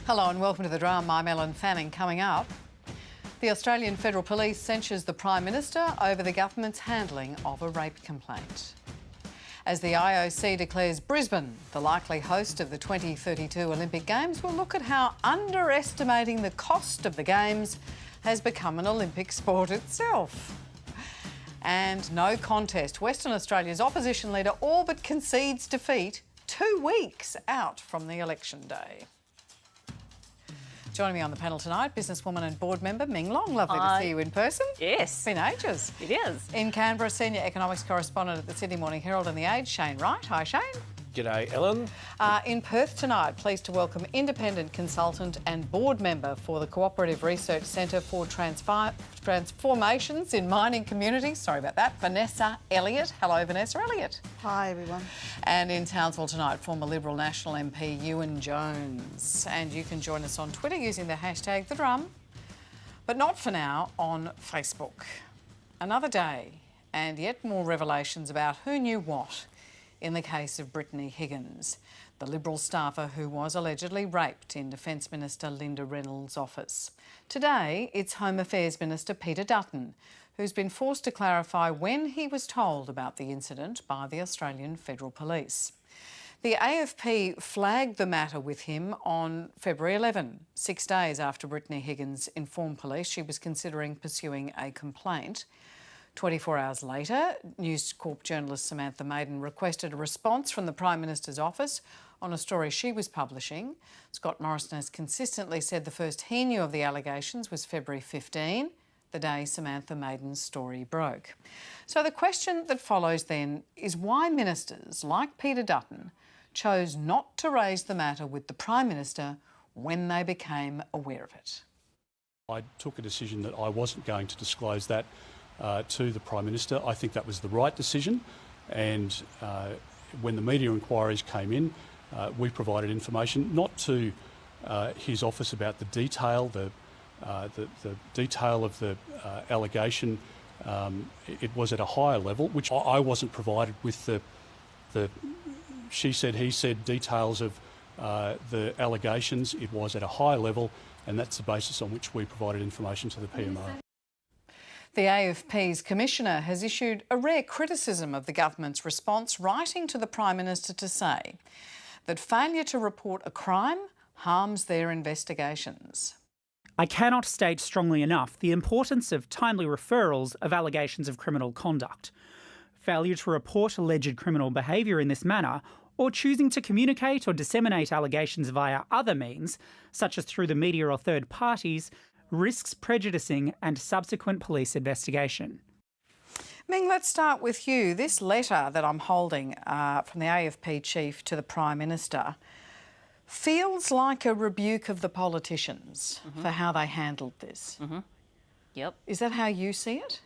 Hello and welcome to The Drum. I'm Ellen Fanning. Coming up, the Australian Federal Police censures the Prime Minister over the government's handling of a rape complaint. As the IOC declares Brisbane the likely host of the 2032 Olympic Games, we'll look at how underestimating the cost of the Games has become an Olympic sport itself. And no contest. Western Australia's opposition leader all but concedes defeat 2 weeks out from the election day. Joining me on the panel tonight, businesswoman and board member Ming Long. Lovely to see you in person. Yes. It's been ages. It is. In Canberra, senior economics correspondent at the Sydney Morning Herald and The Age, Shane Wright. Hi, Shane. G'day, Ellen. In Perth tonight, pleased to welcome independent consultant and board member for the Cooperative Research Centre for Transformations in Mining Communities. Sorry about that. Vanessa Elliott. Hello, Vanessa Elliott. Hi, everyone. And in Townsville tonight, former Liberal National MP Ewan Jones. And you can join us on Twitter using the hashtag #TheDrum, but not for now on Facebook. Another day and yet more revelations about who knew what in the case of Brittany Higgins, the Liberal staffer who was allegedly raped in Defence Minister Linda Reynolds' office. Today, it's Home Affairs Minister Peter Dutton, who's been forced to clarify when he was told about the incident by the Australian Federal Police. The AFP flagged the matter with him on February 11, 6 days after Brittany Higgins informed police she was considering pursuing a complaint. 24 hours later, News Corp journalist Samantha Maiden requested a response from the Prime Minister's office on a story she was publishing. Scott Morrison has consistently said the first he knew of the allegations was February 15, the day Samantha Maiden's story broke. So the question that follows then is why ministers like Peter Dutton chose not to raise the matter with the Prime Minister when they became aware of it. I took a decision that I wasn't going to disclose that to the Prime Minister. I think that was the right decision, and when the media inquiries came in, we provided information not to his office about the detail, the detail of the allegation. It was at a higher level, which I wasn't provided with the she said, he said details of the allegations. It was at a high level, and that's the basis on which we provided information to the PMO. The AFP's commissioner has issued a rare criticism of the government's response, writing to the Prime Minister to say that failure to report a crime harms their investigations. I cannot state strongly enough the importance of timely referrals of allegations of criminal conduct. Failure to report alleged criminal behaviour in this manner, or choosing to communicate or disseminate allegations via other means, such as through the media or third parties, risks prejudicing and subsequent police investigation. Ming, let's start with you. This letter that I'm holding from the AFP chief to the Prime Minister feels like a rebuke of the politicians for how they handled this. Yep. Is that how you see it?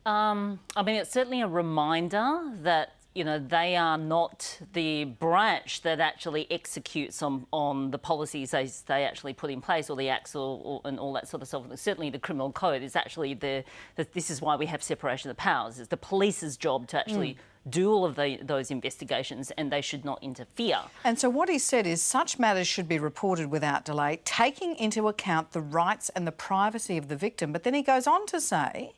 I mean, it's certainly a reminder that, you know, they are not the branch that actually executes on the policies they actually put in place, or the acts and all that sort of stuff. Certainly the criminal code is actually this is why we have separation of powers. It's the police's job to actually do all of those investigations, and they should not interfere. And so what he said is such matters should be reported without delay, taking into account the rights and the privacy of the victim. But then he goes on to say,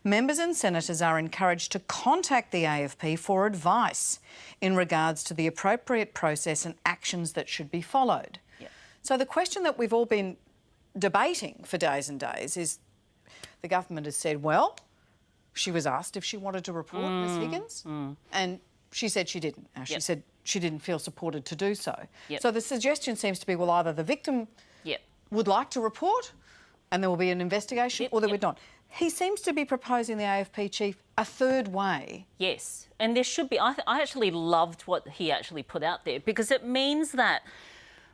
members and senators are encouraged to contact the AFP for advice in regards to the appropriate process and actions that should be followed. Yep. So the question that we've all been debating for days and days is the government has said, well, she was asked if she wanted to report Ms Higgins and she said she didn't. Now, she said she didn't feel supported to do so. Yep. So the suggestion seems to be, well, either the victim would like to report and there will be an investigation or there would not. He seems to be proposing, the AFP chief, a third way. Yes, and there should be. I actually loved what he actually put out there, because it means that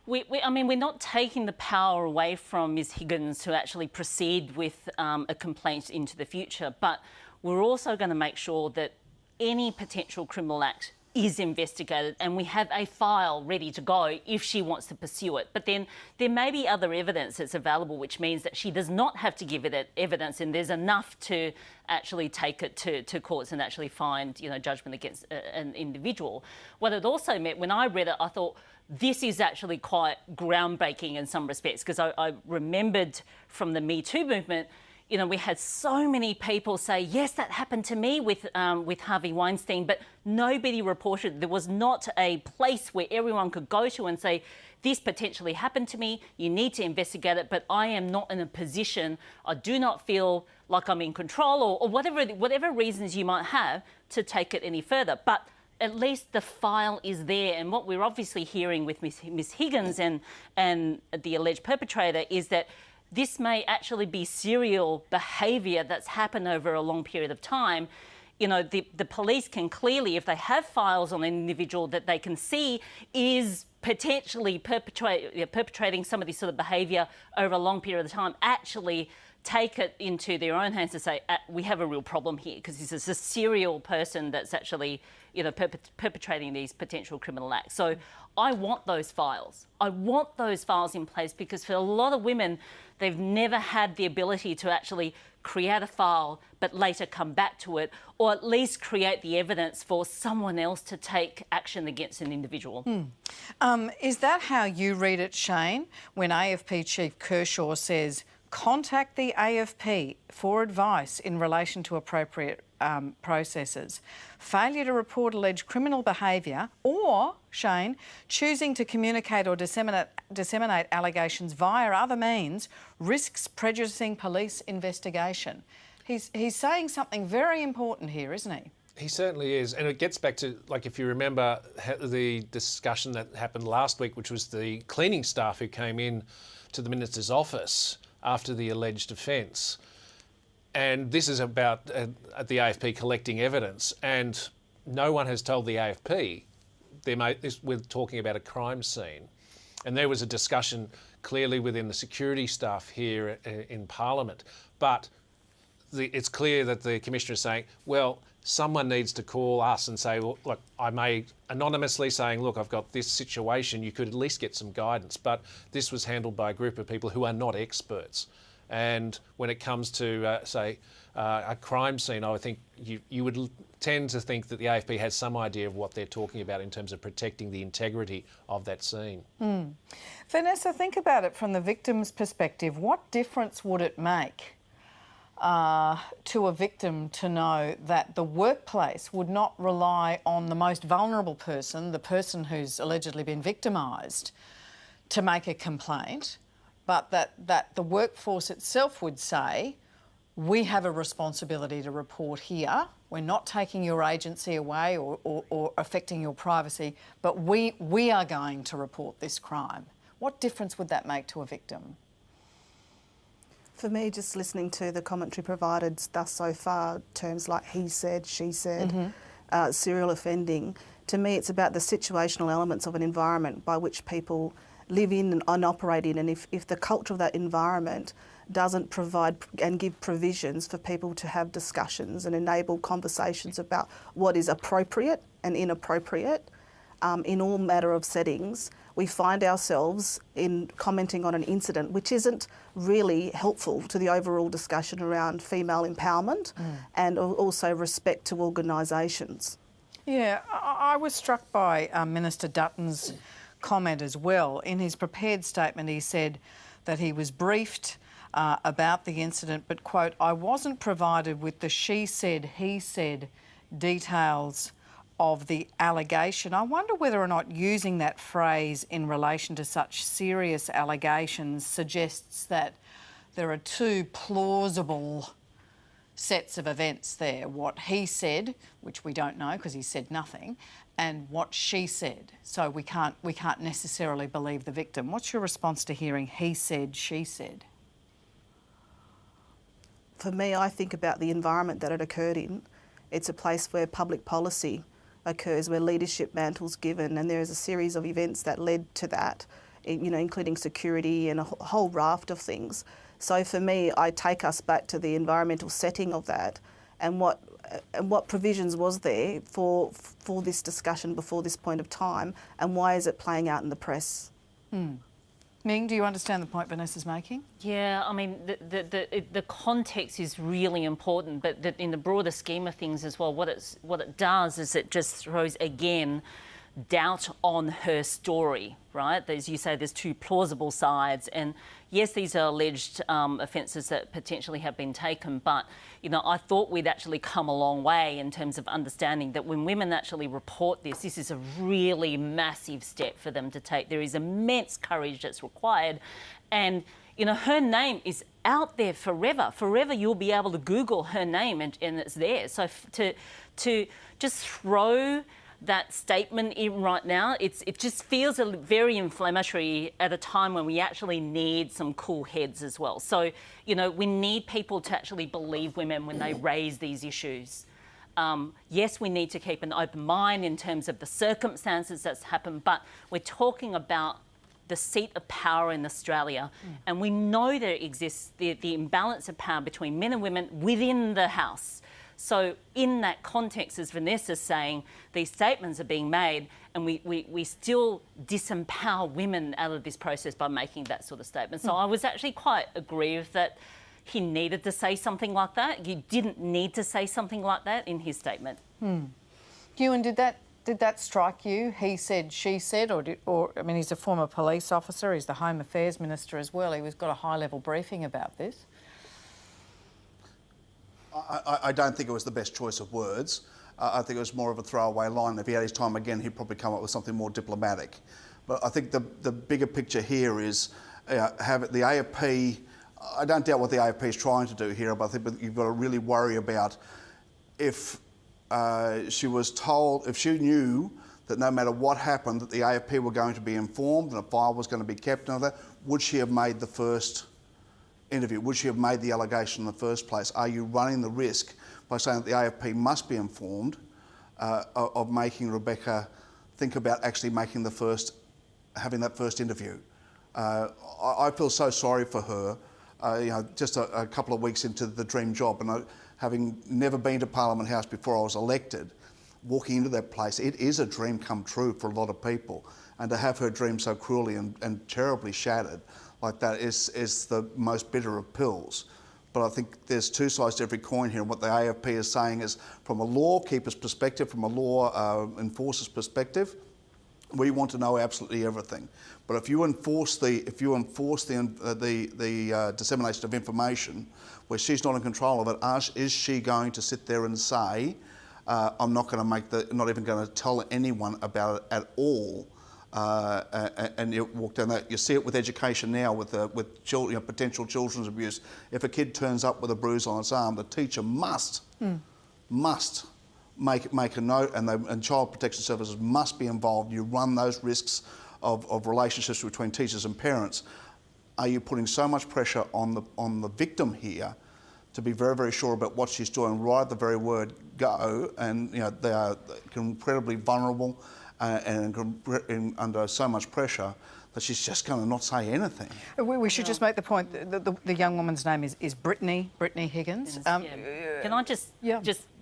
I mean, we're not taking the power away from Ms Higgins to actually proceed with a complaint into the future, but we're also going to make sure that any potential criminal act is investigated and we have a file ready to go if she wants to pursue it. But then there may be other evidence that's available, which means that she does not have to give it evidence, and there's enough to actually take it to courts and actually find, judgment against an individual. What it also meant, when I read it, I thought, this is actually quite groundbreaking in some respects, because I remembered from the Me Too movement, we had so many people say, yes, that happened to me with Harvey Weinstein, but nobody reported. There was not a place where everyone could go to and say, this potentially happened to me, you need to investigate it, but I am not in a position, I do not feel like I'm in control, or whatever reasons you might have to take it any further. But at least the file is there. And what we're obviously hearing with Miss Higgins and the alleged perpetrator is that this may actually be serial behaviour that's happened over a long period of time. The police can clearly, if they have files on an individual that they can see is potentially perpetrating some of this sort of behaviour over a long period of time, actually take it into their own hands to say, we have a real problem here, because this is a serial person that's actually, perpetrating these potential criminal acts. So I want those files. I want those files in place, because for a lot of women, they've never had the ability to actually create a file but later come back to it, or at least create the evidence for someone else to take action against an individual. Is that how you read it, Shane, when AFP Chief Kershaw says, contact the AFP for advice in relation to appropriate processes? Failure to report alleged criminal behaviour, or, Shane, choosing to communicate or disseminate allegations via other means risks prejudicing police investigation. He's saying something very important here, isn't he? He certainly is. And it gets back to, if you remember the discussion that happened last week, which was the cleaning staff who came in to the Minister's office after the alleged offence. And this is about the AFP collecting evidence, and no one has told the AFP we're talking about a crime scene. And there was a discussion clearly within the security staff here in Parliament. But it's clear that the Commissioner is saying, well, someone needs to call us and say, well, look, I may anonymously saying, look, I've got this situation, you could at least get some guidance. But this was handled by a group of people who are not experts. And when it comes to, a crime scene, I think you would tend to think that the AFP has some idea of what they're talking about in terms of protecting the integrity of that scene. Vanessa, think about it from the victim's perspective. What difference would it make to a victim to know that the workplace would not rely on the most vulnerable person, the person who's allegedly been victimised, to make a complaint, but that the workforce itself would say, we have a responsibility to report here. We're not taking your agency away or affecting your privacy, but we are going to report this crime. What difference would that make to a victim? For me, just listening to the commentary provided thus so far, terms like he said, she said, serial offending, to me it's about the situational elements of an environment by which people live in and operate in, and if the culture of that environment doesn't provide and give provisions for people to have discussions and enable conversations about what is appropriate and inappropriate in all matter of settings, we find ourselves in commenting on an incident which isn't really helpful to the overall discussion around female empowerment and also respect to organisations. Yeah, I was struck by Minister Dutton's comment as well. In his prepared statement, he said that he was briefed about the incident, but, quote, I wasn't provided with the she said, he said details of the allegation. I wonder whether or not using that phrase in relation to such serious allegations suggests that there are two plausible sets of events there. What he said, which we don't know because he said nothing, and what she said. So we can't necessarily believe the victim. What's your response to hearing he said, she said? For me, I think about the environment that it occurred in. It's a place where public policy occurs, where leadership mantle's given, and there is a series of events that led to that, including security and a whole raft of things. So for me, I take us back to the environmental setting of that and what and what provisions was there for this discussion before this point of time, and why is it playing out in the press? Ming, do you understand the point Vanessa's making? Yeah, I mean, the context is really important, but in the broader scheme of things as well, what it does is it just throws, again, doubt on her story, right? As you say, there's two plausible sides, and yes, these are alleged offences that potentially have been taken, but, you know, I thought we'd actually come a long way in terms of understanding that when women actually report this is a really massive step for them to take. There is immense courage that's required, and, you know, her name is out there forever. Forever you'll be able to Google her name and it's there. So to just throw that statement in right now, it just feels very inflammatory at a time when we actually need some cool heads as well. So, you know, we need people to actually believe women when they raise these issues. Yes, we need to keep an open mind in terms of the circumstances that's happened, but we're talking about the seat of power in Australia, and we know there exists the imbalance of power between men and women within the House. So in that context, as Vanessa's saying, these statements are being made, and we still disempower women out of this process by making that sort of statement. So I was actually quite aggrieved that he needed to say something like that. You didn't need to say something like that in his statement. Ewan, did that strike you? He said, she said, or I mean, he's a former police officer, he's the Home Affairs Minister as well. He's got a high-level briefing about this. I don't think it was the best choice of words. I think it was more of a throwaway line. If he had his time again, he'd probably come up with something more diplomatic. But I think the bigger picture here is have the AFP. I don't doubt what the AFP is trying to do here, but I think you've got to really worry about if she was told, if she knew that no matter what happened, that the AFP were going to be informed and a file was going to be kept and all that, would she have made the first interview? Would she have made the allegation in the first place? Are you running the risk by saying that the AFP must be informed of making Rebecca think about actually making having that first interview? I feel so sorry for her. You know, just a couple of weeks into the dream job, and having never been to Parliament House before I was elected, walking into that place, it is a dream come true for a lot of people, and to have her dream so cruelly and terribly shattered like that is the most bitter of pills. But I think there's two sides to every coin here, and what the AFP is saying is, from a law keeper's perspective, from a law enforcer's perspective, we want to know absolutely everything. But if you enforce the dissemination of information, where she's not in control of it, is she going to sit there and say, I'm not not even going to tell anyone about it at all? And you walk down that. You see it with education now, with children, potential children's abuse. If a kid turns up with a bruise on its arm, the teacher must make a note, and child protection services must be involved. You run those risks of relationships between teachers and parents. Are you putting so much pressure on the victim here to be very, very sure about what she's doing right at the very word go? And they are incredibly vulnerable and under so much pressure that she's just going to not say anything. We should just make the point that the young woman's name is Brittany Higgins. Can I just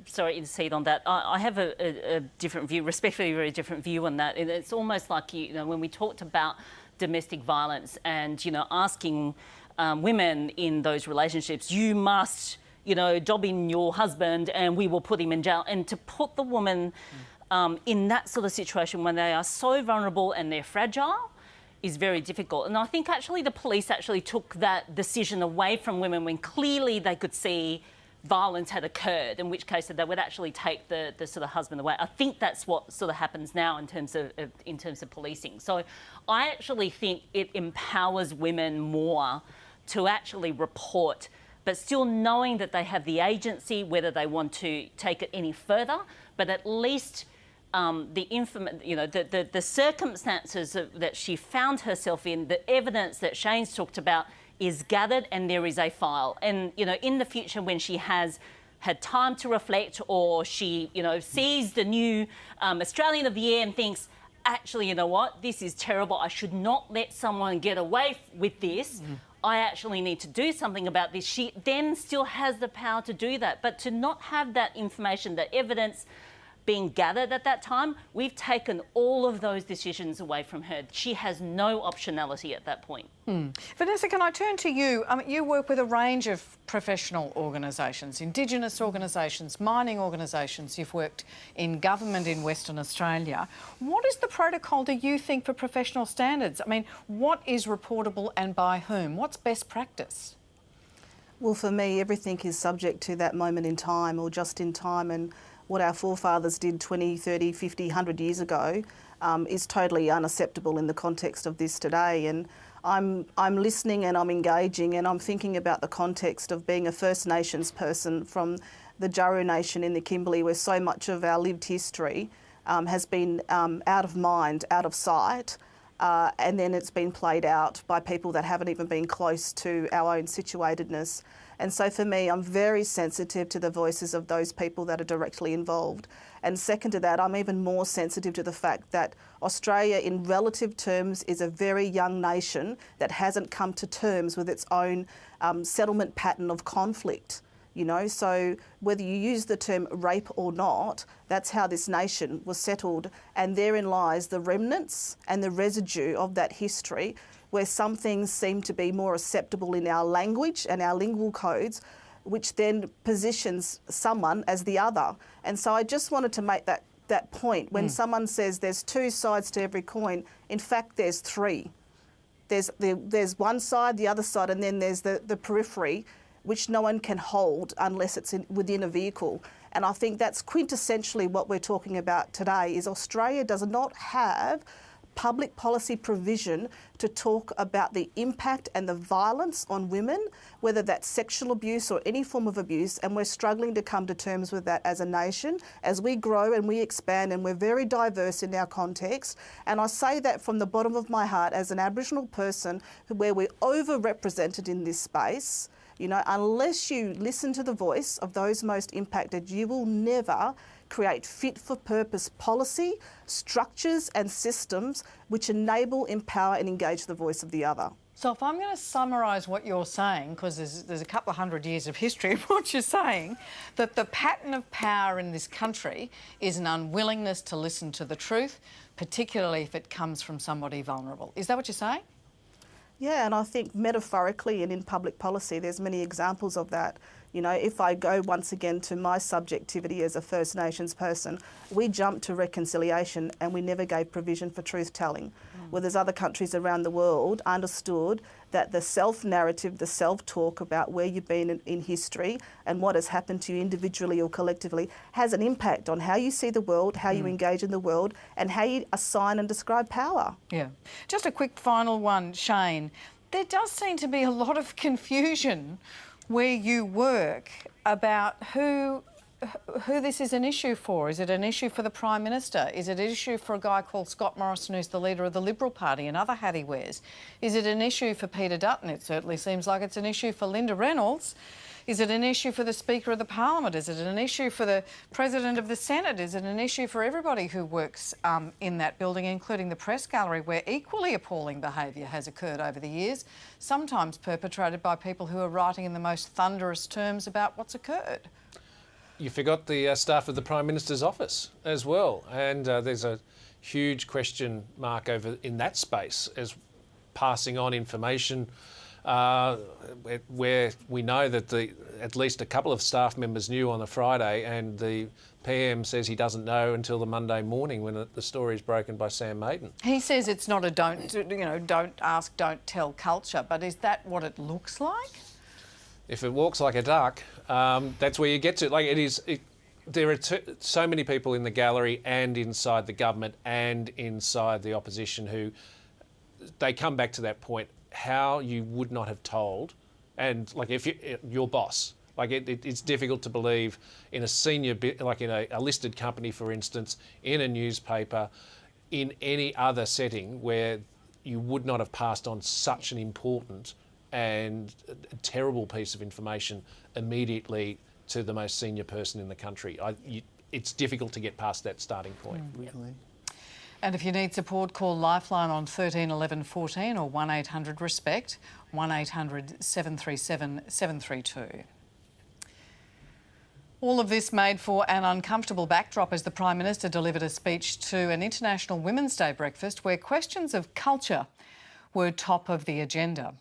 sorry, intercede on that? I have a different view, respectfully, a very different view on that. It's almost like when we talked about domestic violence and asking women in those relationships, you must dob in your husband and we will put him in jail, and to put the woman in that sort of situation when they are so vulnerable and they're fragile is very difficult. And I think actually the police actually took that decision away from women when clearly they could see violence had occurred, in which case they would actually take the sort of husband away. I think that's what sort of happens now in terms of policing. So I actually think it empowers women more to actually report, but still knowing that they have the agency, whether they want to take it any further, but at least the circumstances that she found herself in, the evidence that Shane's talked about is gathered, and there is a file. And, in the future when she has had time to reflect, or she, sees the new Australian of the Year and thinks, actually, you know what, this is terrible, I should not let someone get away with this, I actually need to do something about this, she then still has the power to do that. But to not have that information, the evidence being gathered at that time, we've taken all of those decisions away from her. She has no optionality at that point. Vanessa, can I turn to you? You work with a range of professional organisations, Indigenous organisations, mining organisations. You've worked in government in Western Australia. What is the protocol, do you think, for professional standards? I mean, what is reportable and by whom? What's best practice? Well, for me, everything is subject to that moment in time or just in time, and what our forefathers did 20, 30, 50, 100 years ago is totally unacceptable in the context of this today. And I'm listening and I'm engaging and I'm thinking about the context of being a First Nations person from the Jaru Nation in the Kimberley, where so much of our lived history has been out of mind, out of sight, and then it's been played out by people that haven't even been close to our own situatedness. And so for me, I'm very sensitive to the voices of those people that are directly involved. And second to that, I'm even more sensitive to the fact that Australia, in relative terms, is a very young nation that hasn't come to terms with its own settlement pattern of conflict. You know, so whether you use the term rape or not, that's how this nation was settled. And therein lies the remnants and the residue of that history, where some things seem to be more acceptable in our language and our lingual codes, which then positions someone as the other. And so I just wanted to make that point. When someone says there's two sides to every coin, in fact, there's three. There's one side, the other side, and then there's the periphery, which no one can hold unless it's within a vehicle. And I think that's quintessentially what we're talking about today, is Australia does not have public policy provision to talk about the impact and the violence on women, whether that's sexual abuse or any form of abuse, and we're struggling to come to terms with that as a nation, as we grow and we expand, and we're very diverse in our context. And I say that from the bottom of my heart as an Aboriginal person, where we're overrepresented in this space. You know, unless you listen to the voice of those most impacted, you will never create fit-for-purpose policy, structures and systems which enable, empower and engage the voice of the other. So if I'm going to summarise what you're saying, because there's a couple of hundred years of history of what you're saying, that the pattern of power in this country is an unwillingness to listen to the truth, particularly if it comes from somebody vulnerable. Is that what you're saying? Yeah, and I think metaphorically and in public policy, there's many examples of that. You know, if I go once again to my subjectivity as a First Nations person, we jumped to reconciliation and we never gave provision for truth-telling. Whereas other countries around the world understood that the self-narrative, the self-talk about where you've been in history and what has happened to you individually or collectively has an impact on how you see the world, how you engage in the world, and how you assign and describe power. Yeah. Just a quick final one, Shane. There does seem to be a lot of confusion where you work about who this is an issue for. Is it an issue for the Prime Minister? Is it an issue for a guy called Scott Morrison, who's the leader of the Liberal Party, and other hat he wears? Is it an issue for Peter Dutton? It certainly seems like it's an issue for Linda Reynolds. Is it an issue for the Speaker of the Parliament? Is it an issue for the President of the Senate? Is it an issue for everybody who works in that building, including the press gallery, where equally appalling behaviour has occurred over the years, sometimes perpetrated by people who are writing in the most thunderous terms about what's occurred? You forgot the staff of the Prime Minister's office as well, and there's a huge question mark over in that space as passing on information where we know that at least a couple of staff members knew on the Friday, and the PM says he doesn't know until the Monday morning when the story is broken by Sam Maiden. He says it's not a don't ask, don't tell culture, but is that what it looks like? If it walks like a duck, that's where you get to. Like there are so many people in the gallery and inside the government and inside the opposition who they come back to that point. How you would not have told, and like if your boss, like it's difficult to believe in a senior bit, like in a listed company, for instance, in a newspaper, in any other setting where you would not have passed on such an important and terrible piece of information immediately to the most senior person in the country. It's difficult to get past that starting point. Really. And if you need support, call Lifeline on 13 11 14 or 1800 RESPECT, 1800 737 732. All of this made for an uncomfortable backdrop as the Prime Minister delivered a speech to an International Women's Day breakfast where questions of culture were top of the agenda.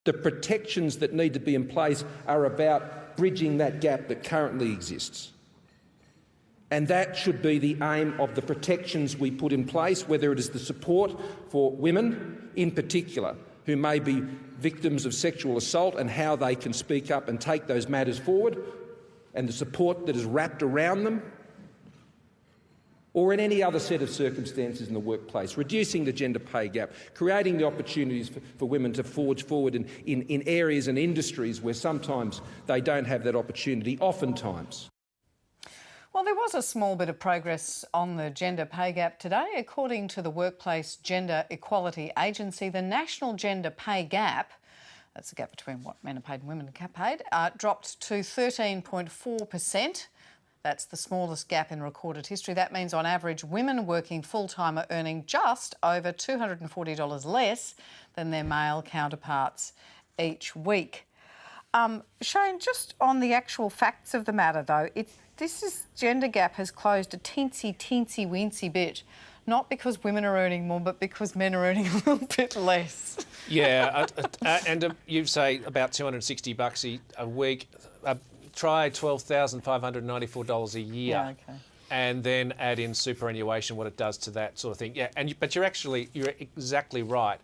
The protections that need to be in place are about bridging that gap that currently exists. And that should be the aim of the protections we put in place, whether it is the support for women in particular who may be victims of sexual assault and how they can speak up and take those matters forward, and the support that is wrapped around them, or in any other set of circumstances in the workplace, reducing the gender pay gap, creating the opportunities for women to forge forward in areas and industries where sometimes they don't have that opportunity, oftentimes. Well, there was a small bit of progress on the gender pay gap today. According to the Workplace Gender Equality Agency, the national gender pay gap, that's the gap between what men are paid and women are paid, dropped to 13.4%. That's the smallest gap in recorded history. That means, on average, women working full-time are earning just over $240 less than their male counterparts each week. Shane, just on the actual facts of the matter, though, this gender gap has closed a teensy-weensy bit, not because women are earning more, but because men are earning a little bit less. Yeah, and you say about $260 a week. Try $12,594 a year. Yeah, okay. And then add in superannuation, what it does to that sort of thing. Yeah, but you're exactly right.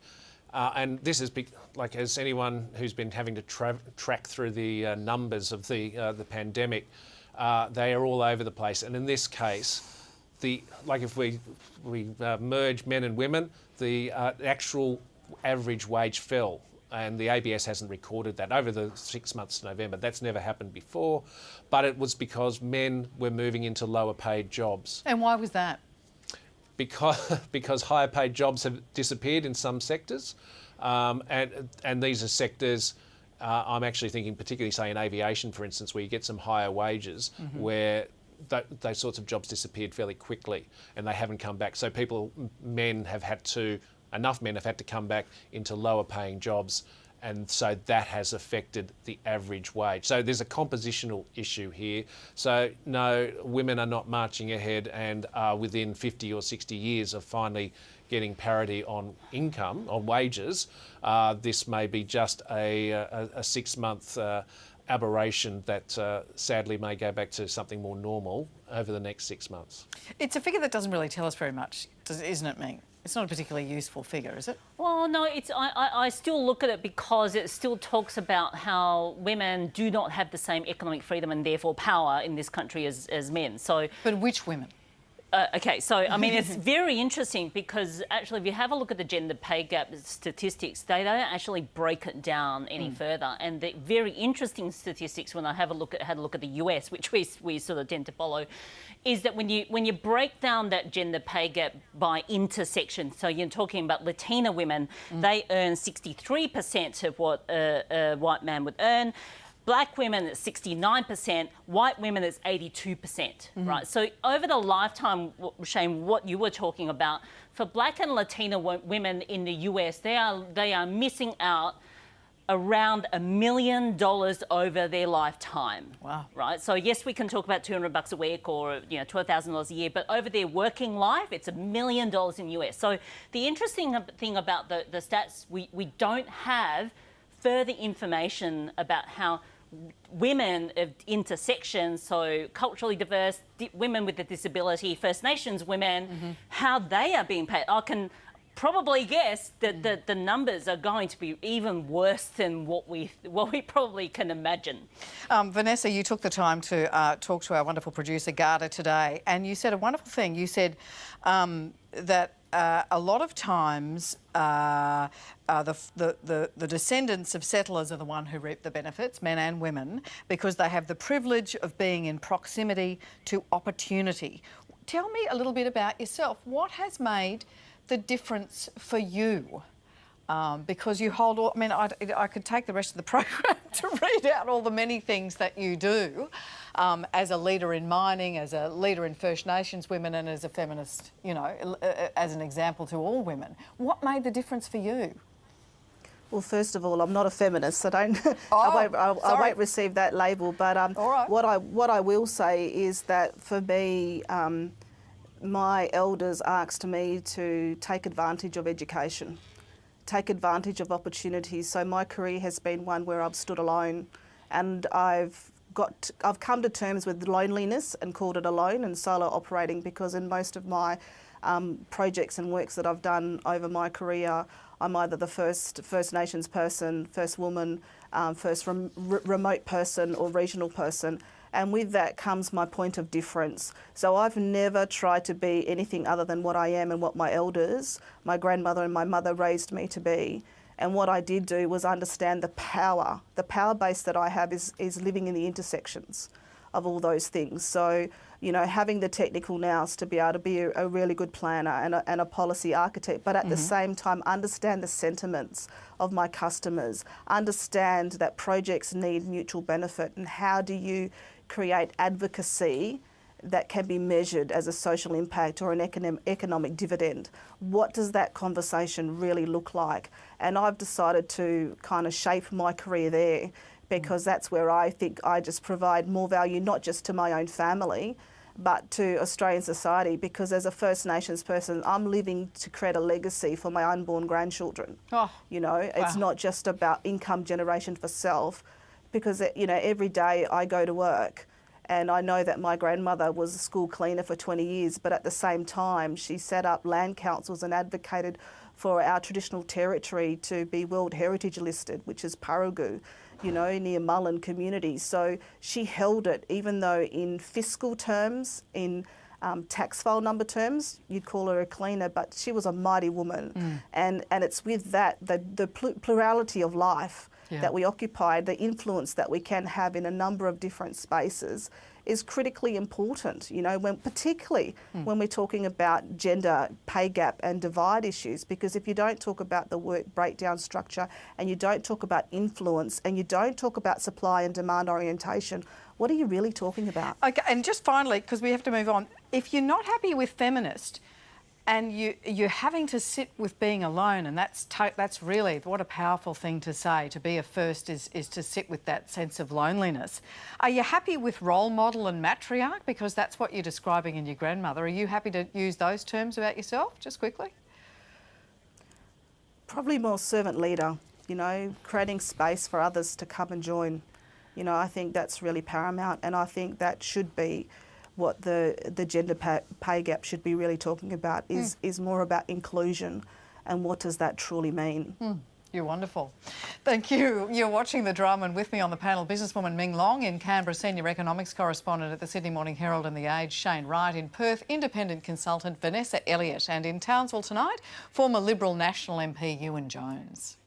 And this is like, as anyone who's been having to track through the numbers of the pandemic, they are all over the place. And in this case, if we merge men and women, the actual average wage fell. And the ABS hasn't recorded that over the 6 months to November. That's never happened before, but it was because men were moving into lower paid jobs. And why was that? Because higher paid jobs have disappeared in some sectors, and these are sectors. I'm actually thinking, particularly say in aviation, for instance, where you get some higher wages, where those sorts of jobs disappeared fairly quickly, and they haven't come back. So enough men have had to come back into lower paying jobs, and so that has affected the average wage. So there's a compositional issue here. So no, women are not marching ahead and are within 50 or 60 years of finally getting parity on income, on wages. This may be just a 6 month aberration that sadly may go back to something more normal over the next 6 months. It's a figure that doesn't really tell us very much, isn't it, Ming? It's not a particularly useful figure, is it? Well, no, I still look at it because it still talks about how women do not have the same economic freedom and therefore power in this country as men. So, but which women? Okay, so I mean, it's very interesting because actually, if you have a look at the gender pay gap statistics, they don't actually break it down any further. And the very interesting statistics, when I had a look at the US, which we sort of tend to follow, is that when you break down that gender pay gap by intersection, so you're talking about Latina women, they earn 63% of what a white man would earn. Black women at 69%, white women is 82%, right? So over the lifetime, Shane, what you were talking about, for Black and Latina women in the US, they are missing out around $1 million over their lifetime. Wow. Right? So yes, we can talk about $200 a week or $12,000 a year, but over their working life, it's $1 million in US. So the interesting thing about the stats, we don't have further information about how women of intersections, so culturally diverse, women with a disability, First Nations women, how they are being paid. I can probably guess that the numbers are going to be even worse than what we probably can imagine. Vanessa, you took the time to talk to our wonderful producer Garda today, and you said a wonderful thing. You said that a lot of times the descendants of settlers are the one who reap the benefits, men and women, because they have the privilege of being in proximity to opportunity. Tell me a little bit about yourself. What has made the difference for you because you hold all, I mean, I could take the rest of the program to read out all the many things that you do as a leader in mining, as a leader in First Nations women, and as a feminist, you know, as an example to all women. What made the difference for you? Well, first of all, I'm not a feminist, so don't. Oh, I won't receive that label. But all right. what I will say is that for me, my elders asked me to take advantage of education, take advantage of opportunities. So my career has been one where I've stood alone, and I've come to terms with loneliness and called it alone and solo operating, because in most of my projects and works that I've done over my career, I'm either the first First Nations person, first woman, first remote person or regional person. And with that comes my point of difference. So I've never tried to be anything other than what I am and what my elders, my grandmother and my mother raised me to be. And what I did do was understand the power base that I have is living in the intersections of all those things. So, you know, having the technical nous to be able to be a really good planner and a policy architect, but at the same time understand the sentiments of my customers, understand that projects need mutual benefit, and how do you create advocacy that can be measured as a social impact or an economic dividend. What does that conversation really look like? And I've decided to kind of shape my career there, because that's where I think I just provide more value, not just to my own family, but to Australian society, because as a First Nations person, I'm living to create a legacy for my unborn grandchildren. Oh, you know, it's not just about income generation for self, because, you know, every day I go to work and I know that my grandmother was a school cleaner for 20 years, but at the same time, she set up land councils and advocated for our traditional territory to be World Heritage listed, which is Paragu, you know, near Mullen community. So she held it, even though in fiscal terms, in tax file number terms, you'd call her a cleaner, but she was a mighty woman. And it's with that, the plurality of life that we occupy, the influence that we can have in a number of different spaces is critically important, you know, particularly when we're talking about gender pay gap and divide issues, because if you don't talk about the work breakdown structure and you don't talk about influence and you don't talk about supply and demand orientation, what are you really talking about? Okay, and just finally, because we have to move on, if you're not happy with feminist and you're having to sit with being alone, and that's really, what a powerful thing to say. To be a first is to sit with that sense of loneliness. Are you happy with role model and matriarch? Because that's what you're describing in your grandmother. Are you happy to use those terms about yourself, just quickly? Probably more servant leader, you know, creating space for others to come and join. You know, I think that's really paramount, and I think that should be what the gender pay gap should be really talking about, is more about inclusion and what does that truly mean. You're wonderful. Thank you. You're watching The Drum, and with me on the panel, businesswoman Ming Long in Canberra, senior economics correspondent at the Sydney Morning Herald and The Age, Shane Wright; in Perth, independent consultant Vanessa Elliott; and in Townsville tonight, former Liberal National MP Ewan Jones.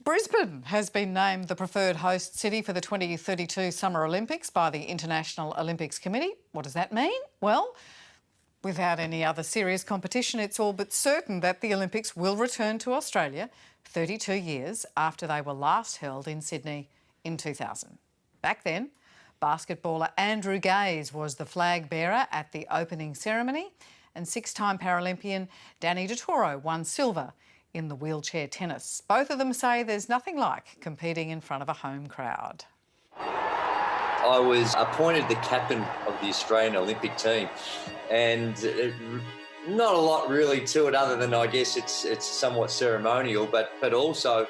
Brisbane has been named the preferred host city for the 2032 Summer Olympics by the International Olympics Committee. What does that mean? Well, without any other serious competition, it's all but certain that the Olympics will return to Australia 32 years after they were last held in Sydney in 2000. Back then, basketballer Andrew Gaze was the flag bearer at the opening ceremony, and six-time Paralympian Danny DeToro won silver in the wheelchair tennis. Both of them say there's nothing like competing in front of a home crowd. I was appointed the captain of the Australian Olympic team, and not a lot really to it other than I guess it's somewhat ceremonial, but also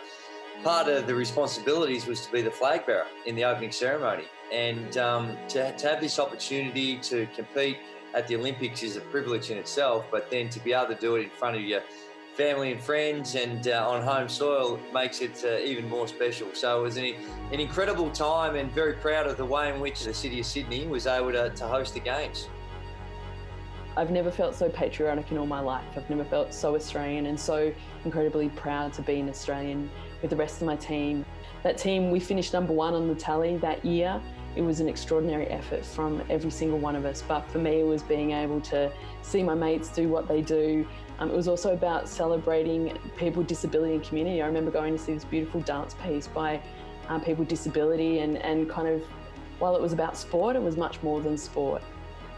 part of the responsibilities was to be the flag bearer in the opening ceremony. And to have this opportunity to compete at the Olympics is a privilege in itself, but then to be able to do it in front of your family and friends and on home soil makes it even more special. So it was an incredible time, and very proud of the way in which the City of Sydney was able to host the Games. I've never felt so patriotic in all my life. I've never felt so Australian and so incredibly proud to be an Australian with the rest of my team. That team, we finished #1 on the tally that year. It was an extraordinary effort from every single one of us. But for me, it was being able to see my mates do what they do. It was also about celebrating people with disability and community. I remember going to see this beautiful dance piece by people with disability and kind of, while it was about sport, it was much more than sport.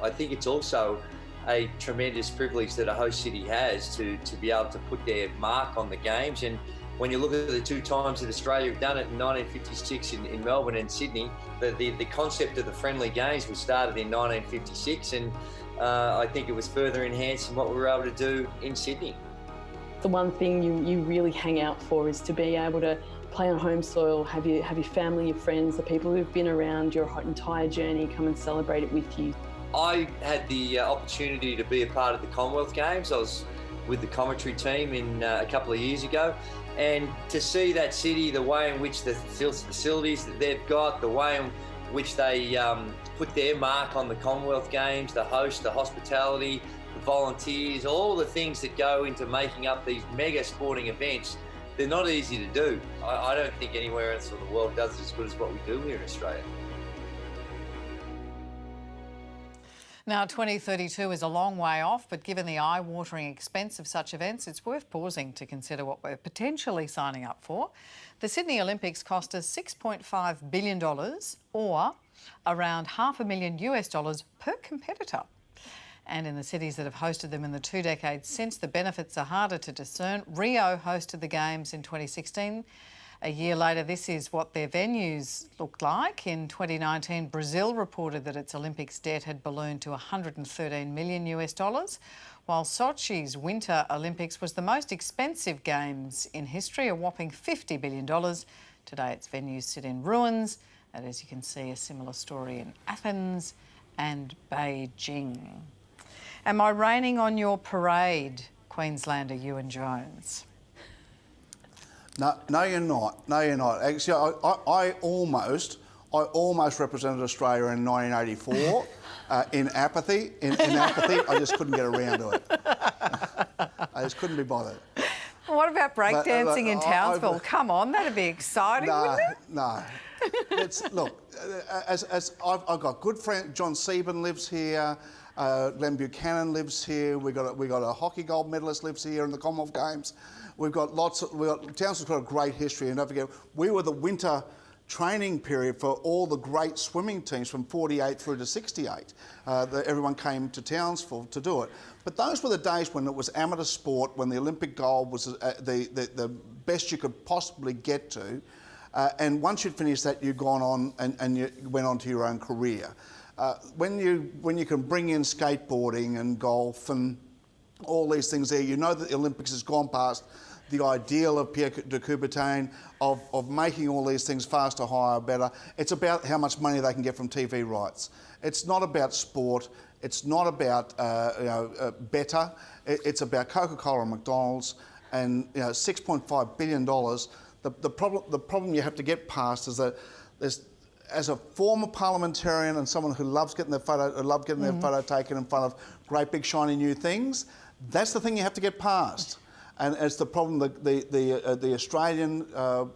I think it's also a tremendous privilege that a host city has to be able to put their mark on the games. And when you look at the 2 times that Australia have done it, in 1956 in Melbourne and Sydney, the concept of the friendly games was started in 1956, and I think it was further enhanced in what we were able to do in Sydney. The one thing you really hang out for is to be able to play on home soil, have your family, your friends, the people who've been around your entire journey come and celebrate it with you. I had the opportunity to be a part of the Commonwealth Games. I was with the commentary team a couple of years ago, and to see that city, the way in which the facilities that they've got, the way in which they put their mark on the Commonwealth Games, the host, the hospitality, the volunteers, all the things that go into making up these mega sporting events, they're not easy to do. I don't think anywhere else in the world does it as good as what we do here in Australia. Now, 2032 is a long way off, but given the eye-watering expense of such events, it's worth pausing to consider what we're potentially signing up for. The Sydney Olympics cost us $6.5 billion, or around $500,000 per competitor. And in the cities that have hosted them in the 2 decades since, the benefits are harder to discern. Rio hosted the Games in 2016. A year later, this is what their venues looked like. In 2019, Brazil reported that its Olympics debt had ballooned to $113 million, while Sochi's Winter Olympics was the most expensive Games in history, a whopping $50 billion. Today, its venues sit in ruins, and as you can see, a similar story in Athens and Beijing. Am I raining on your parade, Queenslander Ewan Jones? No, you're not. No, you're not. Actually, I almost represented Australia in 1984 in apathy. In apathy, I just couldn't get around to it. I just couldn't be bothered. What about breakdancing in Townsville? Come on, that'd be exciting, wouldn't it? No. Look, as I've got good friends. John Sieben lives here. Glenn Buchanan lives here. We got a hockey gold medalist lives here in the Commonwealth Games. Townsville's got a great history, and don't forget, we were the winter training period for all the great swimming teams from 48 through to 68. Everyone came to Townsville to do it. But those were the days when it was amateur sport, when the Olympic gold was the best you could possibly get to. And once you'd finished that, you'd gone on and you went on to your own career. When you can bring in skateboarding and golf and all these things there, you know that the Olympics has gone past the ideal of Pierre de Coubertin of making all these things faster, higher, better. It's about how much money they can get from TV rights. It's not about sport. It's not about better. It's about Coca-Cola and McDonald's, and $6.5 billion. The problem you have to get past is that as a former parliamentarian and someone who loves getting their photo taken in front of great big shiny new things, that's the thing you have to get past. And it's the problem that the Australian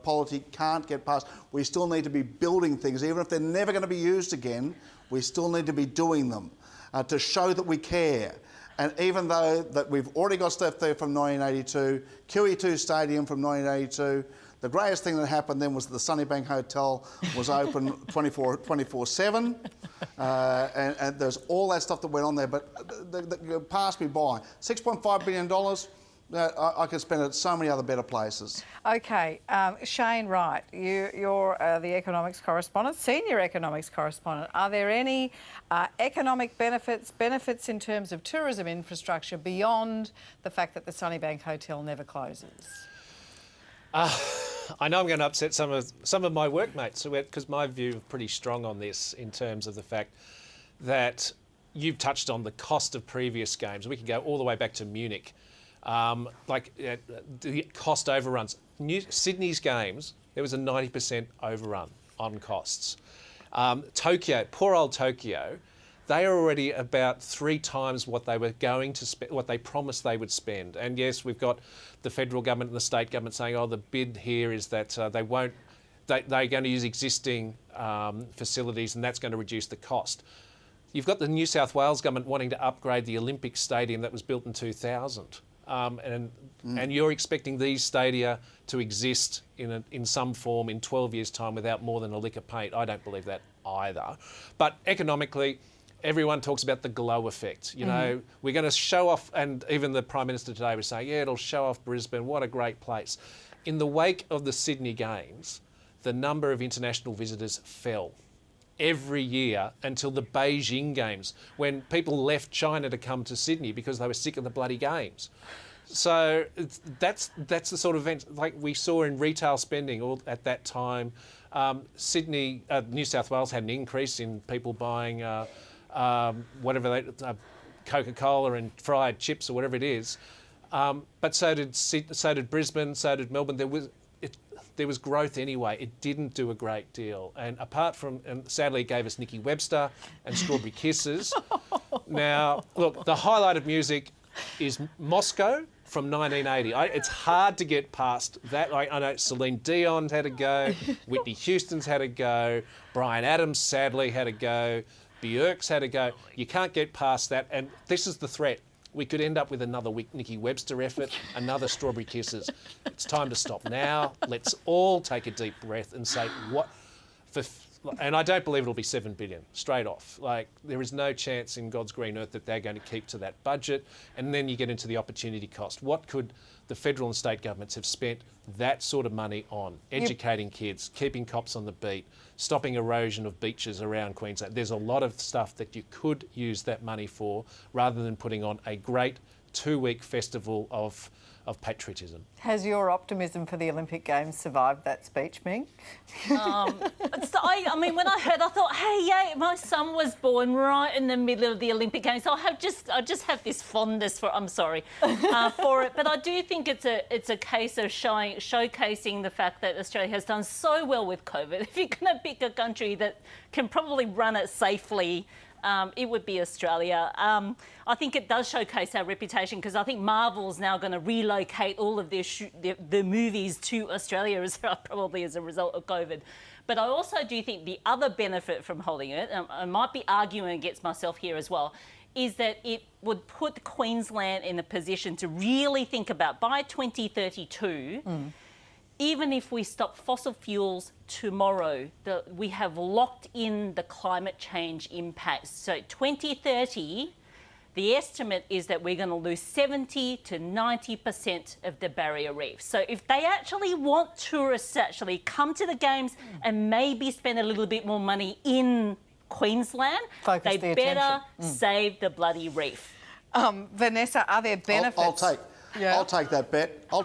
polity can't get past. We still need to be building things, even if they're never going to be used again. We still need to be doing them to show that we care. And even though that we've already got stuff there from 1982, QE2 Stadium from 1982, the greatest thing that happened then was the Sunnybank Hotel was open 24/7, and there's all that stuff that went on there. But it passed me by. $6.5 billion. I could spend it at so many other better places. Okay, Shane Wright, you're the economics correspondent, senior economics correspondent. Are there any economic benefits in terms of tourism infrastructure beyond the fact that the Sunnybank Hotel never closes? I know I'm going to upset some of my workmates because my view is pretty strong on this in terms of the fact that you've touched on the cost of previous games. We could go all the way back to Munich. The cost overruns. Sydney's games, there was a 90% overrun on costs. Tokyo, poor old Tokyo, they are already about 3 times what they were going to spend, what they promised they would spend. And yes, we've got the federal government and the state government saying, oh, the bid here is that they're going to use existing facilities and that's going to reduce the cost. You've got the New South Wales government wanting to upgrade the Olympic Stadium that was built in 2000. And you're expecting these stadia to exist in some form in 12 years' time without more than a lick of paint. I don't believe that either. But economically, everyone talks about the glow effect. You know, we're going to show off, and even the Prime Minister today was saying, yeah, it'll show off Brisbane. What a great place. In the wake of the Sydney Games, the number of international visitors fell every year until the Beijing Games, when people left China to come to Sydney because they were sick of the bloody games. So that's the sort of event like we saw in retail spending all at that time. New South Wales had an increase in people buying Coca-Cola and fried chips or whatever it is. But so did Brisbane, so did Melbourne. There was growth anyway. It didn't do a great deal. And apart from, and sadly it gave us Nikki Webster and Strawberry Kisses. Now, look, the highlight of music is Moscow from 1980. It's hard to get past that. I know Celine Dion's had a go, Whitney Houston's had a go, Bryan Adams sadly had a go, Björk's had a go. You can't get past that. And this is the threat. We could end up with another Nikki Webster effort, another Strawberry Kisses. It's time to stop now. Let's all take a deep breath and say, and I don't believe it'll be 7 billion, straight off. Like, there is no chance in God's green earth that they're going to keep to that budget. And then you get into the opportunity cost. What could the federal and state governments have spent that sort of money on? Educating kids, keeping cops on the beat, stopping erosion of beaches around Queensland. There's a lot of stuff that you could use that money for rather than putting on a great 2-week festival of patriotism. Has your optimism for the Olympic Games survived that speech, Ming? I mean, when I heard, I thought, hey, yeah, my son was born right in the middle of the Olympic Games, so I just have this fondness for. I'm sorry for it, but I do think it's a case of showcasing the fact that Australia has done so well with COVID. If you're going to pick a country that can probably run it safely, it would be Australia. I think it does showcase our reputation because I think Marvel's now going to relocate all of their movies to Australia probably as a result of COVID. But I also do think the other benefit from holding it, and I might be arguing against myself here as well, is that it would put Queensland in a position to really think about by 2032, even if we stop fossil fuels tomorrow, we have locked in the climate change impacts. So 2030, the estimate is that we're going to lose 70 to 90% of the barrier reef. So if they actually want tourists to actually come to the Games and maybe spend a little bit more money in Queensland, they better save the bloody reef. Vanessa, are there benefits? I'll take that bet. I'll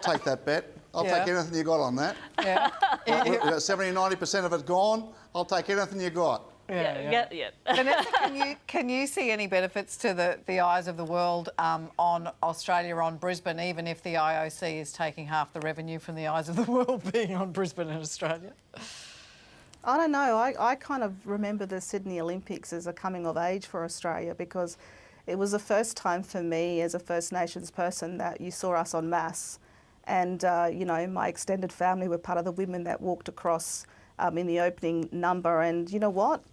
take anything you got on that. Yeah. 70, 90% of it gone. I'll take anything you got. Yeah. Vanessa, can you see any benefits to the eyes of the world on Australia, on Brisbane, even if the IOC is taking half the revenue from the eyes of the world being on Brisbane and Australia? I don't know. I kind of remember the Sydney Olympics as a coming of age for Australia because it was the first time for me as a First Nations person that you saw us en masse. And, my extended family were part of the women that walked across in the opening number. And you know what?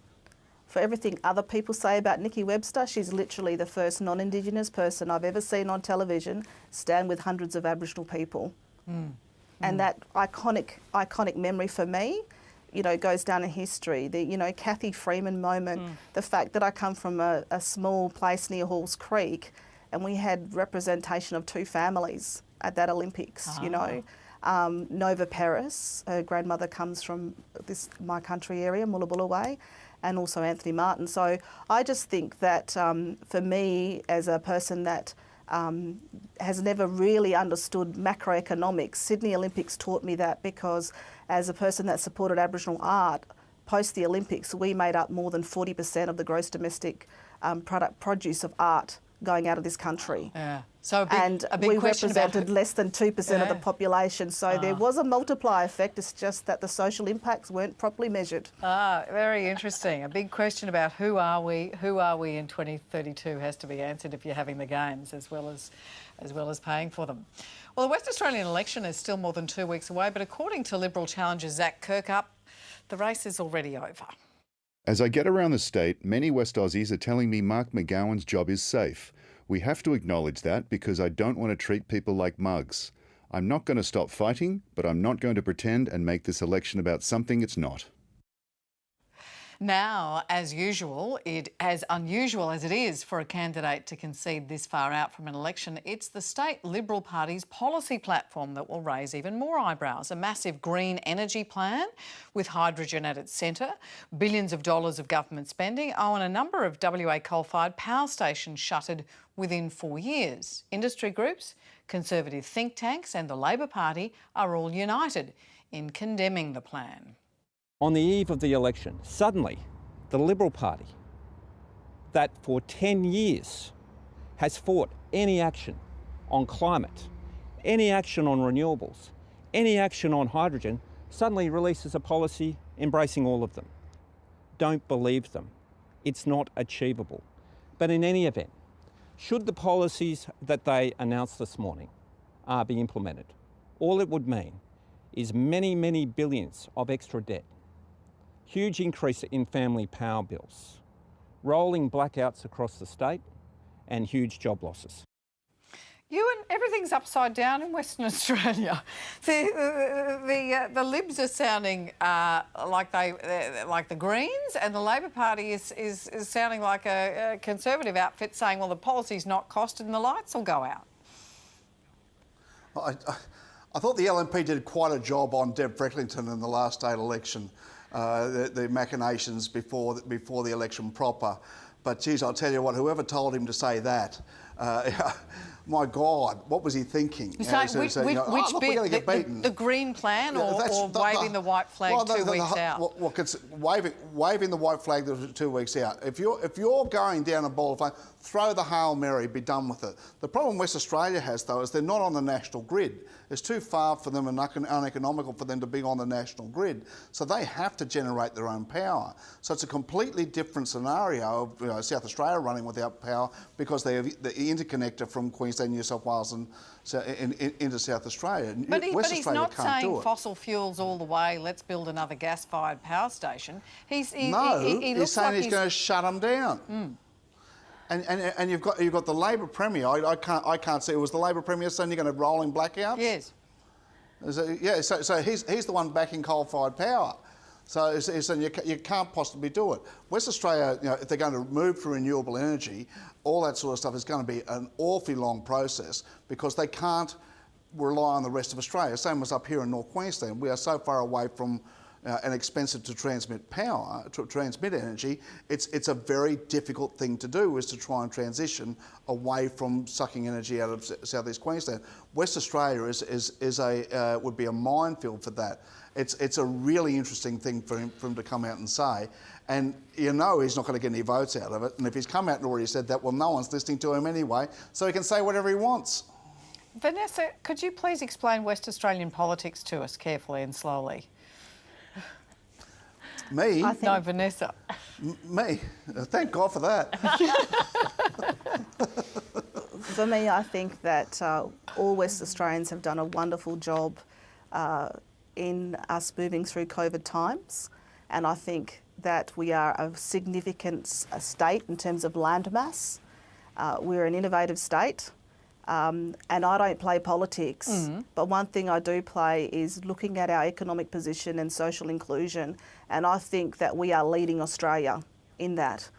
For everything other people say about Nikki Webster, she's literally the first non-Indigenous person I've ever seen on television stand with hundreds of Aboriginal people. And that iconic memory for me, goes down in history. The, Kathy Freeman moment, the fact that I come from a small place near Halls Creek and we had representation of 2 families at that Olympics, Nova Paris, her grandmother comes from my country area, Mullabulla Way, and also Anthony Martin. So I just think that for me, as a person that has never really understood macroeconomics, Sydney Olympics taught me that because as a person that supported Aboriginal art, post the Olympics, we made up more than 40% of the gross domestic produce of art going out of this country. Yeah. So a big we question represented about less than 2% of the Yeah. population. So there was a multiplier effect. It's just that the social impacts weren't properly measured. Very interesting. A big question about who are we in 2032 has to be answered if you're having the games as well as paying for them. Well, the West Australian election is still more than 2 weeks away, but according to Liberal challenger Zac Kirkup, the race is already over. As I get around the state, many West Aussies are telling me Mark McGowan's job is safe. We have to acknowledge that because I don't want to treat people like mugs. I'm not going to stop fighting, but I'm not going to pretend and make this election about something it's not. Now, as unusual as it is for a candidate to concede this far out from an election, it's the state Liberal Party's policy platform that will raise even more eyebrows. A massive green energy plan with hydrogen at its centre, billions of dollars of government spending, and a number of WA coal-fired power stations shuttered within 4 years. Industry groups, conservative think tanks and the Labor Party are all united in condemning the plan. On the eve of the election, suddenly the Liberal Party, that for 10 years has fought any action on climate, any action on renewables, any action on hydrogen, suddenly releases a policy embracing all of them. Don't believe them. It's not achievable. But in any event, should the policies that they announced this morning be implemented, all it would mean is many, many billions of extra debt, huge increase in family power bills, rolling blackouts across the state, and huge job losses. Ewan, everything's upside down in Western Australia. The Libs are sounding like the Greens, and the Labor Party is sounding like a Conservative outfit saying, well, the policy's not costed and the lights will go out. I thought the LNP did quite a job on Deb Frecklington in the last state election. The machinations before the election proper. But geez, I'll tell you what, whoever told him to say that, my God, what was he thinking? Which bit, the green plan or waving the white flag 2 weeks out? Waving the white flag 2 weeks out. If you're going down a ball of flame, throw the Hail Mary, be done with it. The problem West Australia has, though, is they're not on the national grid. It's too far for them and uneconomical for them to be on the national grid. So they have to generate their own power. So it's a completely different scenario of South Australia running without power because they have the interconnector from Queensland, New South Wales and into South Australia. But he's not saying fossil fuels all the way, let's build another gas-fired power station. He's saying he's going to shut them down. Mm. And you've got the Labor Premier. I can't see. It was the Labor Premier saying you're going to have rolling blackouts. Yes. So he's the one backing coal-fired power. So he's saying you can't possibly do it. West Australia, if they're going to move to renewable energy, all that sort of stuff is going to be an awfully long process because they can't rely on the rest of Australia. Same as up here in North Queensland. We are so far away from and expensive to transmit power, to transmit energy. It's a very difficult thing to do, is to try and transition away from sucking energy out of southeast Queensland. West Australia would be a minefield for that. It's a really interesting thing for him to come out and say, and he's not going to get any votes out of it. And if he's come out and already said that, well, no one's listening to him anyway, so he can say whatever he wants. Vanessa, could you please explain West Australian politics to us carefully and slowly? Me? No, Vanessa. Me? Thank God for that. For me, I think that all West Australians have done a wonderful job in us moving through COVID times, and I think that we are a significant state in terms of land mass. We're an innovative state. And I don't play politics, but one thing I do play is looking at our economic position and social inclusion, and I think that we are leading Australia in that.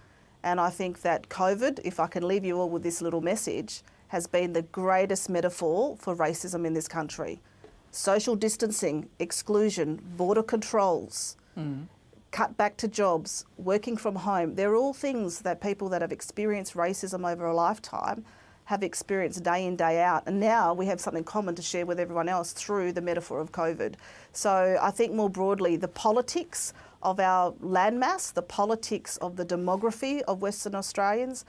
And I think that COVID, if I can leave you all with this little message, has been the greatest metaphor for racism in this country. Social distancing, exclusion, border controls, cut back to jobs, working from home, they're all things that people that have experienced racism over a lifetime have experienced day in, day out. And now we have something common to share with everyone else through the metaphor of COVID. So I think more broadly, the politics of our landmass, the politics of the demography of Western Australians,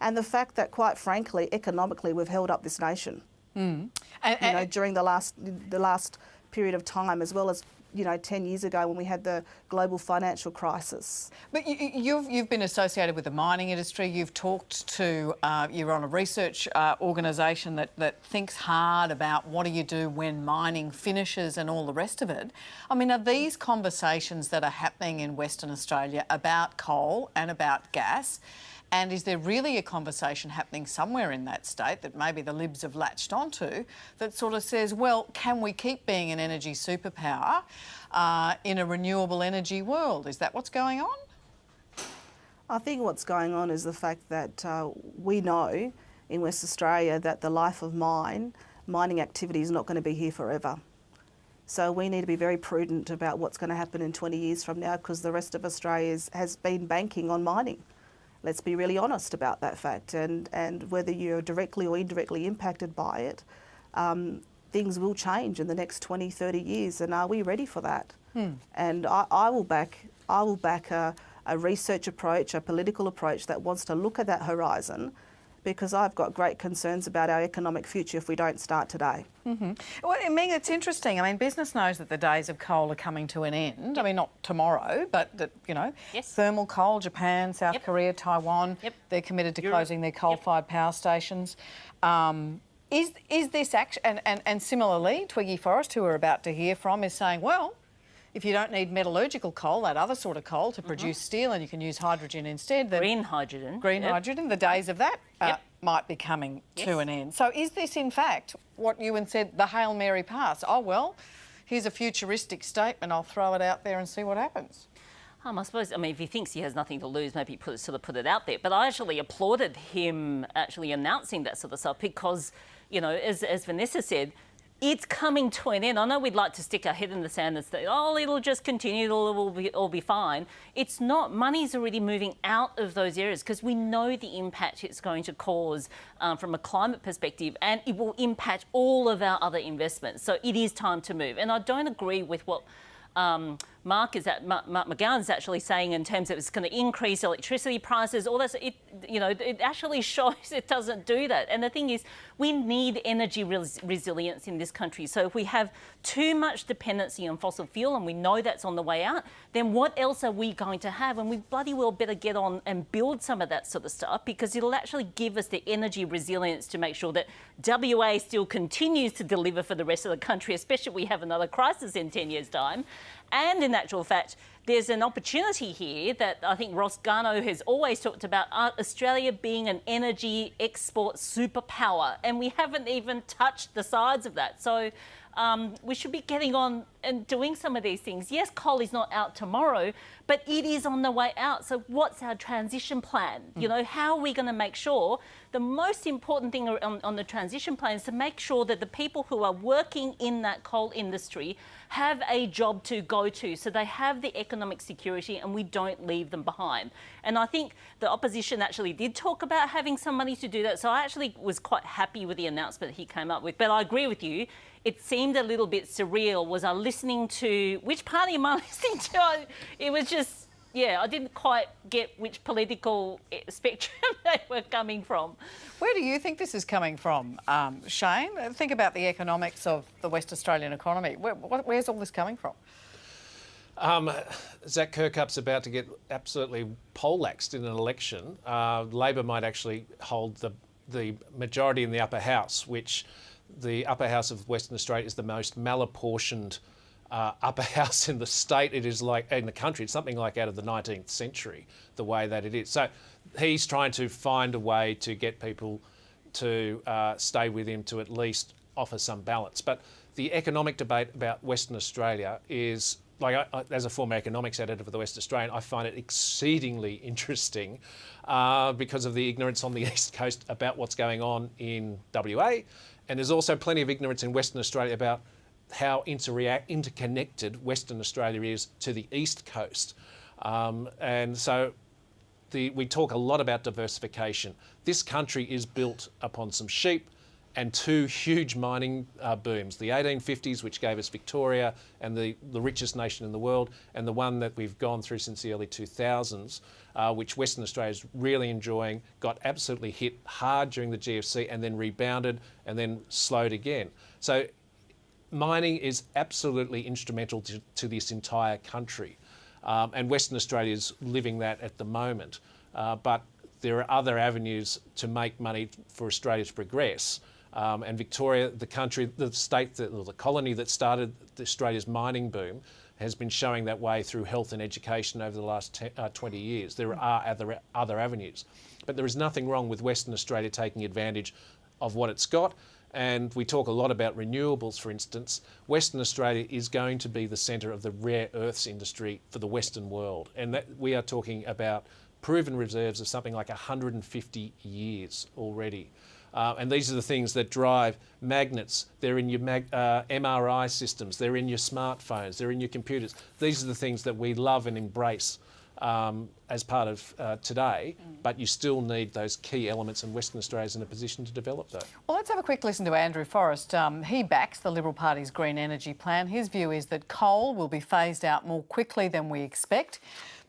and the fact that, quite frankly, economically, we've held up this nation. During the last period of time, as well as 10 years ago when we had the global financial crisis. But you've been associated with the mining industry. You've talked to, you're on a research organisation that thinks hard about what do you do when mining finishes and all the rest of it. I mean, are these conversations that are happening in Western Australia about coal and about gas? And is there really a conversation happening somewhere in that state that maybe the Libs have latched onto that sort of says, well, can we keep being an energy superpower in a renewable energy world? Is that what's going on? I think what's going on is the fact that we know in West Australia that the life of mining activity is not going to be here forever. So we need to be very prudent about what's going to happen in 20 years from now, because the rest of Australia has been banking on mining. Let's be really honest about that fact, and whether you're directly or indirectly impacted by it, things will change in the next 20, 30 years, and are we ready for that? And I will back a research approach, a political approach that wants to look at that horizon, because I've got great concerns about our economic future if we don't start today. Well, I mean, it's interesting. I mean, business knows that the days of coal are coming to an end. I mean, not tomorrow, but that, thermal coal, Japan, South Korea, Taiwan, they're committed to closing their coal-fired power stations. Is this action, and similarly, Twiggy Forrest, who we're about to hear from, is saying, well, if you don't need metallurgical coal, that other sort of coal, to produce steel, and you can use hydrogen instead. Then green hydrogen. Hydrogen, the days of that might be coming to an end. So is this, in fact, what Ewan said, the Hail Mary pass? Oh, well, here's a futuristic statement, I'll throw it out there and see what happens. I suppose, if he thinks he has nothing to lose, maybe sort of put it out there. But I actually applauded him actually announcing that sort of stuff because, as Vanessa said, it's coming to an end. I know we'd like to stick our head in the sand and say, oh, it'll just continue, it'll all be fine. It's not. Money's already moving out of those areas because we know the impact it's going to cause from a climate perspective, and it will impact all of our other investments. So it is time to move. And I don't agree with what Mark McGowan's actually saying in terms of it's going to increase electricity prices, all that. It actually shows it doesn't do that. And the thing is, we need energy resilience in this country. So if we have too much dependency on fossil fuel, and we know that's on the way out, then what else are we going to have? And we bloody well better get on and build some of that sort of stuff, because it'll actually give us the energy resilience to make sure that WA still continues to deliver for the rest of the country, especially if we have another crisis in 10 years' time. And in actual fact, there's an opportunity here that I think Ross Garnaut has always talked about, Australia being an energy export superpower, and we haven't even touched the sides of that. So we should be getting on and doing some of these things. Yes, coal is not out tomorrow, but it is on the way out. So what's our transition plan? How are we going to make sure? The most important thing on the transition plan is to make sure that the people who are working in that coal industry have a job to go to, so they have the economic security and we don't leave them behind. And I think the opposition actually did talk about having some money to do that. So I actually was quite happy with the announcement he came up with. But I agree with you. It seemed a little bit surreal. Was I listening to, which party am I listening to? It was just, I didn't quite get which political spectrum they were coming from. Where do you think this is coming from, Shane? Think about the economics of the West Australian economy. Where's all this coming from? Zach Kirkup's about to get absolutely poleaxed in an election. Labor might actually hold the majority in the upper house, which the upper house of Western Australia is the most malapportioned upper house in the state. It is like in the country. It's something like out of the 19th century, the way that it is. So he's trying to find a way to get people to stay with him to at least offer some balance. But the economic debate about Western Australia is, like, as a former economics editor for the West Australian, I find it exceedingly interesting because of the ignorance on the East Coast about what's going on in WA. And there's also plenty of ignorance in Western Australia about how interconnected Western Australia is to the East Coast. And so we talk a lot about diversification. This country is built upon some sheep and two huge mining booms, the 1850s, which gave us Victoria and the richest nation in the world, and the one that we've gone through since the early 2000s, which Western Australia is really enjoying, got absolutely hit hard during the GFC and then rebounded and then slowed again. So mining is absolutely instrumental to this entire country. And Western Australia is living that at the moment. But there are other avenues to make money for Australia to progress. And Victoria, the country, the state, or the colony that started Australia's mining boom, has been showing that way through health and education over the last 20 years. There are other avenues. But there is nothing wrong with Western Australia taking advantage of what it's got. And we talk a lot about renewables, for instance. Western Australia is going to be the centre of the rare earths industry for the Western world. And that we are talking about proven reserves of something like 150 years already. And these are the things that drive magnets. They're in your MRI systems, they're in your smartphones, they're in your computers. These are the things that we love and embrace as part of today, but you still need those key elements, and Western Australia's in a position to develop those. Well, let's have a quick listen to Andrew Forrest. He backs the Liberal Party's green energy plan. His view is that coal will be phased out more quickly than we expect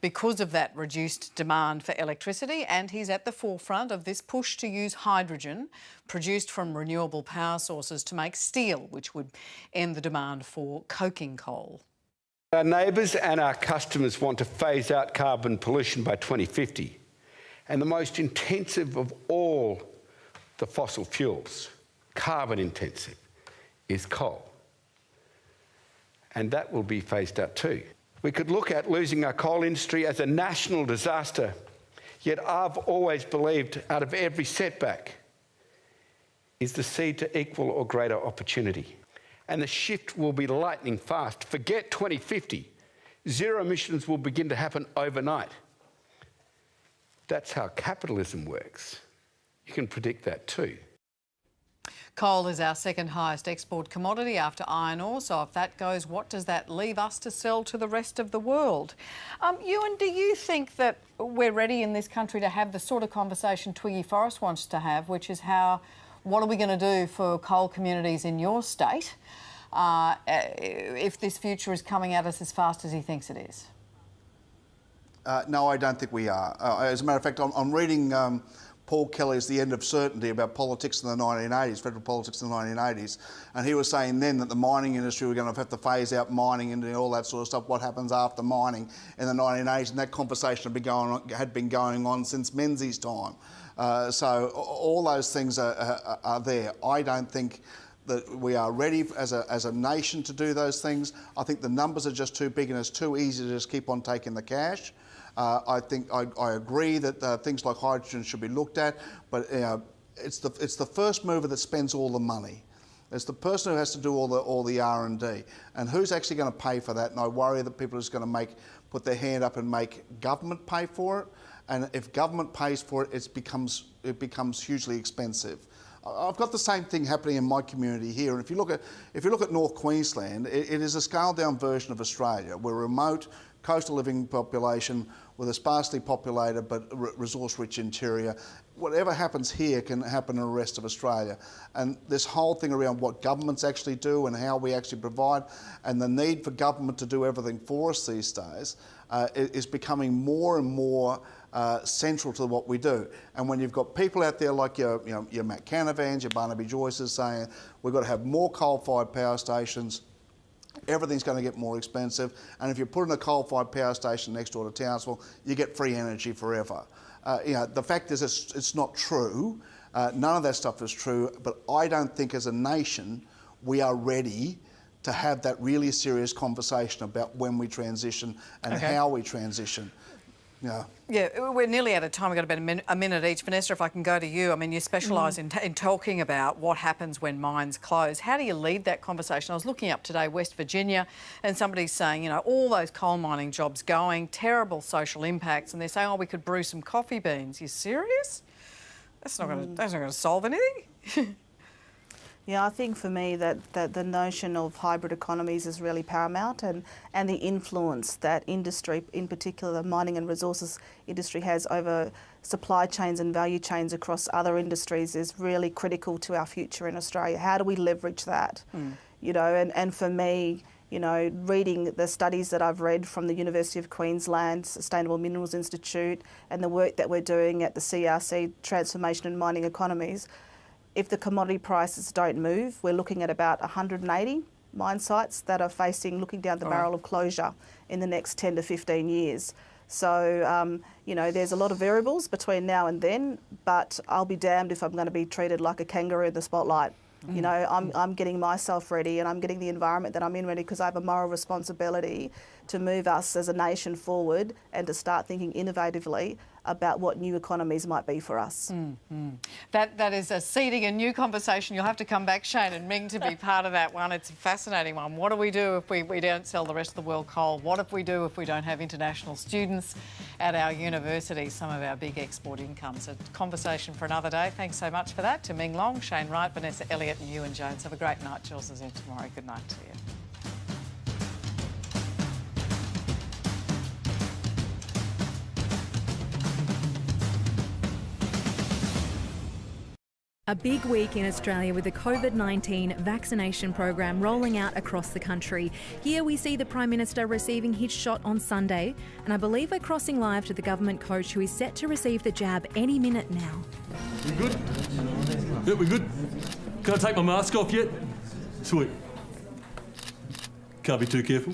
because of that reduced demand for electricity, and he's at the forefront of this push to use hydrogen produced from renewable power sources to make steel, which would end the demand for coking coal. Our neighbours and our customers want to phase out carbon pollution by 2050, and the most intensive of all the fossil fuels, carbon intensive, is coal. And that will be phased out too. We could look at losing our coal industry as a national disaster, yet I've always believed out of every setback is the seed to equal or greater opportunity. And the shift will be lightning fast. Forget 2050. Zero emissions will begin to happen overnight. That's how capitalism works. You can predict that too. Coal is our second highest export commodity after iron ore, so if that goes, what does that leave us to sell to the rest of the world? Ewan, do you think that we're ready in this country to have the sort of conversation Twiggy Forrest wants to have, which is what are we going to do for coal communities in your state if this future is coming at us as fast as he thinks it is? No, I don't think we are. As a matter of fact, I'm reading Paul Kelly's The End of Certainty about politics in the 1980s, federal politics in the 1980s, and he was saying then that the mining industry were going to have to phase out mining and all that sort of stuff, what happens after mining in the 1980s, and that conversation had been going on since Menzies' time. So all those things are there. I don't think that we are ready as a nation to do those things. I think the numbers are just too big and it's too easy to just keep on taking the cash. I think I agree that things like hydrogen should be looked at, but it's the first mover that spends all the money. It's the person who has to do all the R&D, and who's actually going to pay for that? And I worry that people are just going to put their hand up and make government pay for it. And if government pays for it, it becomes hugely expensive. I've got the same thing happening in my community here. And if you look at North Queensland, it is a scaled down version of Australia. We're a remote, coastal living population with a sparsely populated but resource-rich interior. Whatever happens here can happen in the rest of Australia. And this whole thing around what governments actually do and how we actually provide, and the need for government to do everything for us these days is becoming more and more central to what we do. And when you've got people out there like your Matt Canavans, your Barnaby Joyces saying we've got to have more coal-fired power stations, everything's going to get more expensive, and if you put in a coal-fired power station next door to Townsville, you get free energy forever. The fact is it's not true. None of that stuff is true, but I don't think as a nation we are ready to have that really serious conversation about when we transition and how we transition. Yeah, we're nearly out of time. We've got about a minute each. Vanessa, if I can go to you. I mean, you specialise in talking about what happens when mines close. How do you lead that conversation? I was looking up today, West Virginia, and somebody's saying, all those coal mining jobs going, terrible social impacts, and they're saying, we could brew some coffee beans. You serious? That's not going to solve anything. Yeah, I think for me that the notion of hybrid economies is really paramount, and the influence that industry, in particular the mining and resources industry, has over supply chains and value chains across other industries is really critical to our future in Australia. How do we leverage that? You know, and for me, you know, reading the studies that I've read from the University of Queensland Sustainable Minerals Institute and the work that we're doing at the CRC, Transformation and Mining Economies, if the commodity prices don't move, we're looking at about 180 mine sites that are looking down the barrel of closure in the next 10 to 15 years. So, you know, there's a lot of variables between now and then, but I'll be damned if I'm going to be treated like a kangaroo in the spotlight. You know, I'm getting myself ready, and I'm getting the environment that I'm in ready, because I have a moral responsibility to move us as a nation forward and to start thinking innovatively about what new economies might be for us. That is seeding a new conversation. You'll have to come back, Shane and Ming, to be part of that one. It's a fascinating one. What do we do if we don't sell the rest of the world coal? What if we do if we don't have international students at our universities, some of our big export incomes? A conversation for another day. Thanks so much for that to Ming Long, Shane Wright, Vanessa Elliott and Ewan Jones. Have a great night. Jules is in tomorrow. Good night to you. A big week in Australia with the COVID-19 vaccination program rolling out across the country. Here we see the Prime Minister receiving his shot on Sunday, and I believe we're crossing live to the government coach who is set to receive the jab any minute now. We good? Yeah, we good? Can I take my mask off yet? Sweet. Can't be too careful.